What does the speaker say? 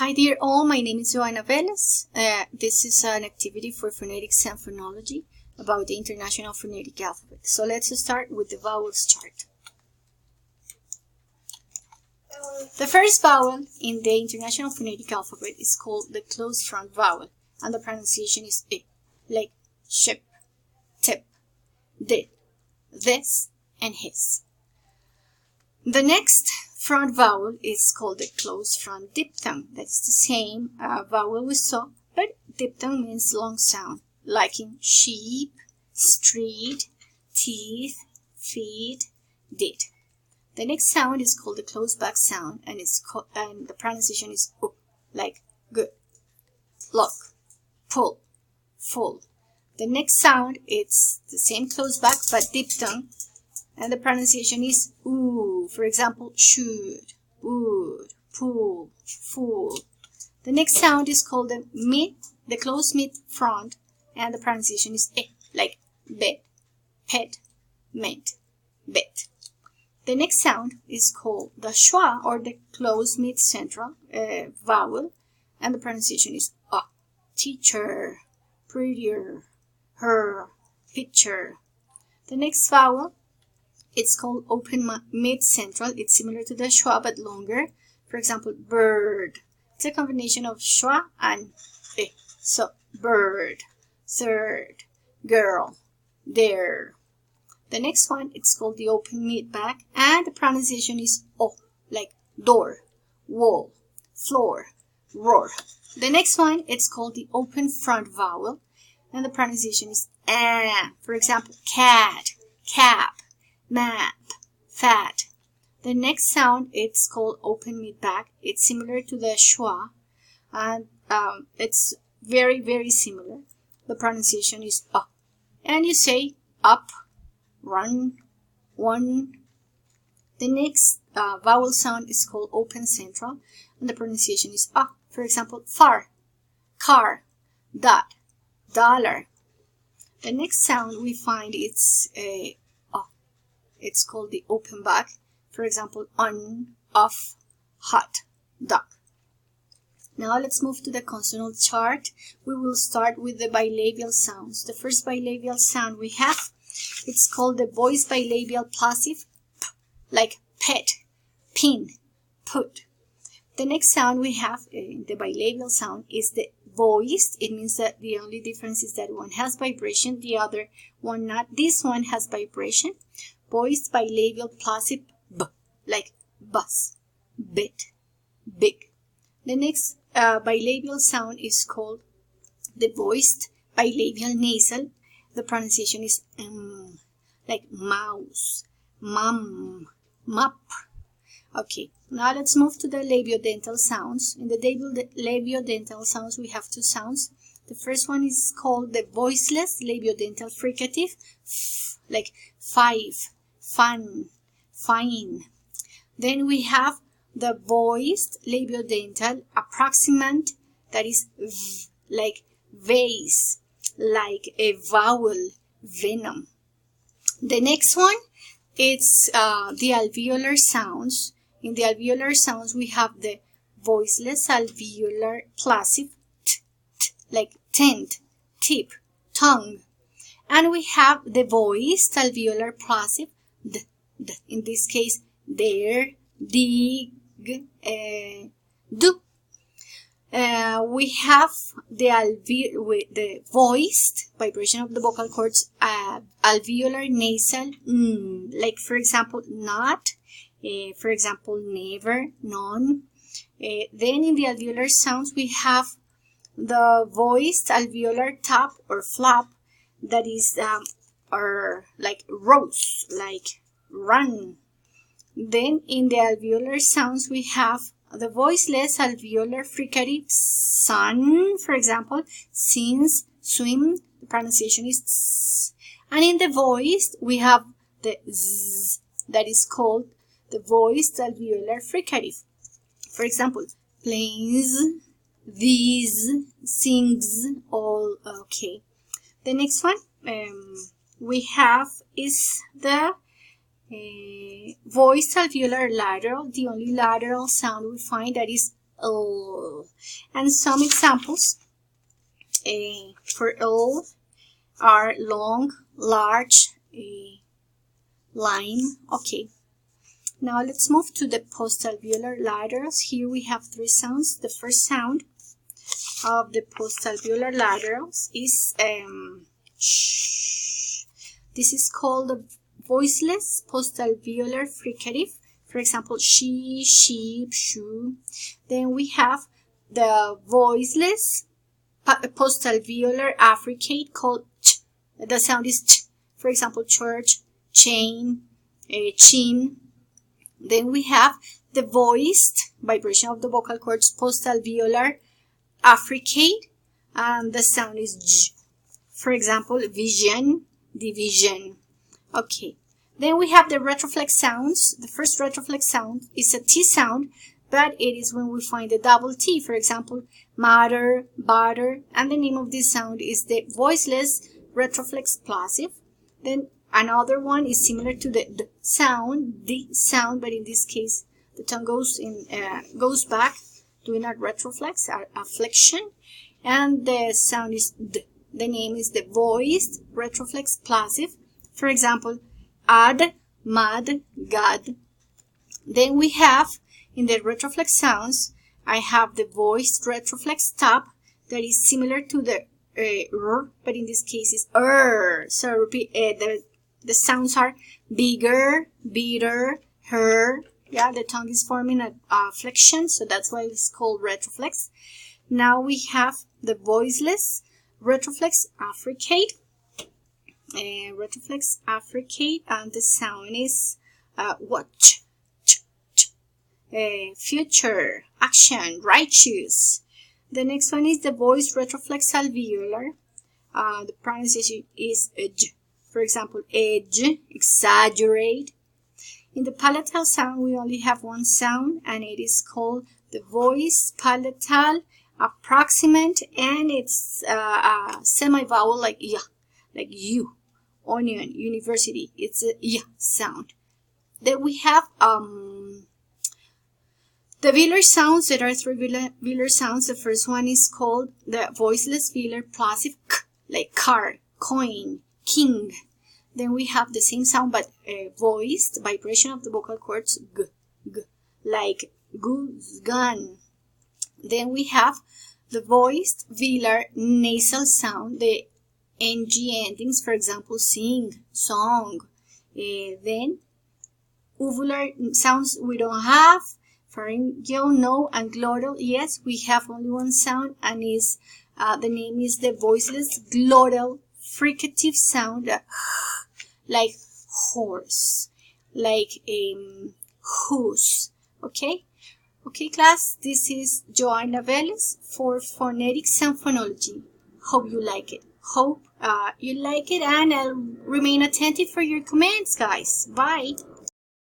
Hi dear all, my name is Joanna Vélez. This is an activity for phonetics and phonology about the International Phonetic Alphabet. So let's start with the vowels chart. The first vowel in the International Phonetic Alphabet is called the closed front vowel, and the pronunciation is I, like ship, tip, did, this, and his. The next front vowel is called the closed front diphthong. That's the same vowel we saw, but diphthong means long sound, like in sheep, street, teeth, feet, did. The next sound is called the closed back sound, and the pronunciation is up, like good, lock, pull, full. The next sound is the same closed back but diphthong, and the pronunciation is ooh. For example, should, would, pull, fool. The next sound is called the mid, the closed mid front, and the pronunciation is eh, like bed, pet, meant, bet. The next sound is called the schwa, or the closed mid central vowel, and the pronunciation is ah, teacher, prettier, her, picture. The next vowel, it's called open mid central. It's similar to the schwa but longer. For example, bird. It's a combination of schwa and eh. So bird, third, girl, there. The next one, it's called the open mid back, and the pronunciation is oh, like door, wall, floor, roar. The next one, it's called the open front vowel, and the pronunciation is ah. For example, cat, cap, map, fat. The next sound, it's called open mid back. It's similar to the schwa, and it's very similar. The pronunciation is up, and you say up, run, one. The next vowel sound is called open central, and the pronunciation is ah. For example, far, car, dot, dollar. The next sound we find it's a it's called the open back. For example, on, off, hot, duck. Now let's move to the consonant chart. We will start with the bilabial sounds. The first bilabial sound we have, it's called the voiced bilabial plosive, p, like pet, pin, put. The next sound we have, the bilabial sound, is the voiced. It means that the only difference is that one has vibration, the other one not. This one has vibration. Voiced bilabial plosive, b, like bus, bit, big. The next bilabial sound is called the voiced bilabial nasal. The pronunciation is like mouse, mum, mup. Okay, now let's move to the labiodental sounds. In the labiodental sounds, we have two sounds. The first one is called the voiceless labiodental fricative, like five, fun, fine. Then we have the voiced labiodental approximant, that is v, like vase, like a vowel, venom. The next one, it's the alveolar sounds. In the alveolar sounds, we have the voiceless alveolar plosive, t, t, like tent, tip, tongue. And we have the voiced alveolar plosive, d, d. In this case, there, dig, do. We have the voiced vibration of the vocal cords, alveolar nasal, like for example, not, for example, never, none. Then in the alveolar sounds, we have the voiced alveolar top or flap, that is or like rose, like run. Then in the alveolar sounds, we have the voiceless alveolar fricative, sun, for example, since, swim. The pronunciation is s. And in the voiced, we have the z, that is called the voiced alveolar fricative. For example, planes, these, sings, all. Okay. The next one we have is the voiced alveolar lateral. The only lateral sound we find, that is And some examples for L are long, large, line. Okay. Now let's move to the postalveolar laterals. Here we have three sounds. The first sound of the postalveolar laterals is sh. This is called the voiceless postalveolar fricative. For example, she, sheep, shoe. Then we have the voiceless postalveolar affricate called ch. The sound is ch. For example, church, chain, chin. Then we have the voiced vibration of the vocal cords postalveolar affricate, and the sound is j. For example, vision, division. Okay. Then we have the retroflex sounds. The first retroflex sound is a T sound, but it is when we find the double T. For example, matter, butter, and the name of this sound is the voiceless retroflex plosive. Then another one is similar to the sound, but in this case, the tongue goes back, doing a retroflex, a flexion, and the sound is d. The name is the voiced retroflex plosive. For example, add, mad, god. Then we have, in the retroflex sounds, I have the voiced retroflex top that is similar to the r, but in this case is er. So repeat, the sounds are bigger, bitter, her. Yeah, the tongue is forming a flexion, so that's why it's called retroflex. Now we have the voiceless retroflex affricate. Retroflex affricate, and the sound is watch, future, action, righteous. The next one is the voiced retroflex alveolar. The pronunciation is j. For example, edge, exaggerate. In the palatal sound, we only have one sound, and it is called the voiced palatal approximant, and it's a semi-vowel like yeah, like you, onion, university. It's a yeah sound. Then we have the velar sounds. There are three velar sounds. The first one is called the voiceless velar plosive k, like car, coin, king. Then we have the same sound but voiced vibration of the vocal cords g, g, like goose, gun. Then we have the voiced velar nasal sound, the ng endings, for example, sing, song. Then uvular sounds we don't have. Pharyngeal, no, and glottal, yes, we have only one sound, and is the name is the voiceless glottal fricative sound, like horse, like whose. Okay, class, this is Joanna Vélez for phonetics and phonology. Hope you like it. Hope you like it, and I'll remain attentive for your comments, guys. Bye.